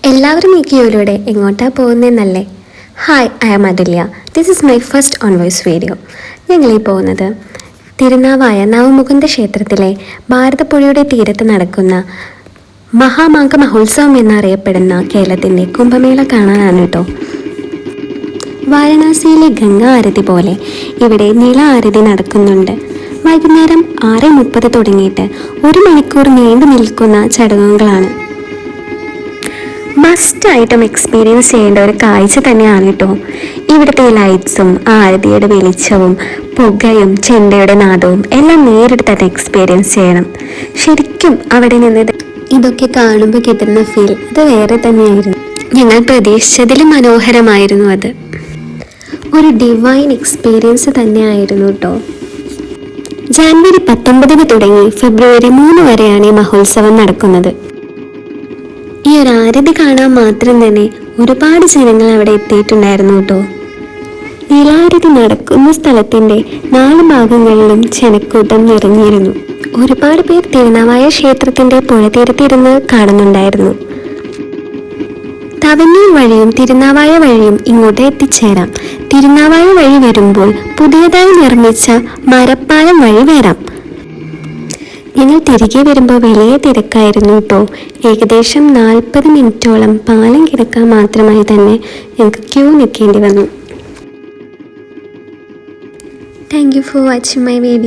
എല്ലാവരും ഈ ക്യൂയിലൂടെ എങ്ങോട്ടാ പോകുന്നതെന്നല്ലേ? Hi, I am Athulya. This is my first own voice video. ഞങ്ങളീ പോകുന്നത് തിരുനാവായ നവമുകുന്ദ ക്ഷേത്രത്തിലെ ഭാരതപ്പുഴയുടെ തീരത്ത് നടക്കുന്ന മഹാമാഘ മഹോത്സവം എന്നറിയപ്പെടുന്ന കേരളത്തിൻ്റെ കുംഭമേള കാണാനാണ് കേട്ടോ. വാരണാസിയിലെ ഗംഗാ ആരതി പോലെ ഇവിടെ നില ആരതി നടക്കുന്നുണ്ട്. വൈകുന്നേരം 6:30 തുടങ്ങിയിട്ട് 1 മണിക്കൂർ നീണ്ടു നിൽക്കുന്ന ചടങ്ങുകളാണ്. മസ്റ്റായിട്ടും എക്സ്പീരിയൻസ് ചെയ്യേണ്ട ഒരു കാഴ്ച തന്നെയാണ് കേട്ടോ. ഇവിടുത്തെ ലൈറ്റ്സും ആരതിയുടെ വെളിച്ചവും പുകയും ചെണ്ടയുടെ നാദവും എല്ലാം നേരിട്ട് തന്നെ എക്സ്പീരിയൻസ് ചെയ്യണം. ശരിക്കും അവിടെ നിന്ന് ഇതൊക്കെ കാണുമ്പോൾ കിട്ടുന്ന ഫീൽ അത് വേറെ തന്നെയായിരുന്നു. ഞങ്ങൾ പ്രതീക്ഷിച്ചതിലും മനോഹരമായിരുന്നു. അത് ഒരു ഡിവൈൻ എക്സ്പീരിയൻസ് തന്നെയായിരുന്നു കേട്ടോ. ജാനുവരി 19 തുടങ്ങി ഫെബ്രുവരി 3 വരെയാണ് ഈ മഹോത്സവം നടക്കുന്നത്. ഈ ഒരു ആരതി കാണാൻ മാത്രം തന്നെ ഒരുപാട് ജനങ്ങൾ അവിടെ എത്തിയിട്ടുണ്ടായിരുന്നു കേട്ടോ. നിലാരതി നടക്കുന്ന സ്ഥലത്തിൻ്റെ 4 ഭാഗങ്ങളിലും ജനക്കൂട്ടം നിറഞ്ഞിരുന്നു. ഒരുപാട് പേർ തിരുനാവായ ക്ഷേത്രത്തിൻ്റെ പുഴതീരത്തിരുന്ന് കാണുന്നുണ്ടായിരുന്നു. തവന്നൂർ വഴിയും തിരുനാവായ വഴിയും ഇങ്ങോട്ട് എത്തിച്ചേരാം. തിരുനാവായ വഴി വരുമ്പോൾ പുതിയതായി നിർമ്മിച്ച മരപ്പാലം വഴി വരാം. ഞങ്ങൾ തിരികെ വരുമ്പോൾ വലിയ തിരക്കായിരുന്നു കേട്ടോ. ഏകദേശം 40 മിനിറ്റോളം പാലം കിടക്കാൻ മാത്രമായി തന്നെ ഞങ്ങൾക്ക് ക്യൂ നിൽക്കേണ്ടി വന്നു. Thank you for watching my video.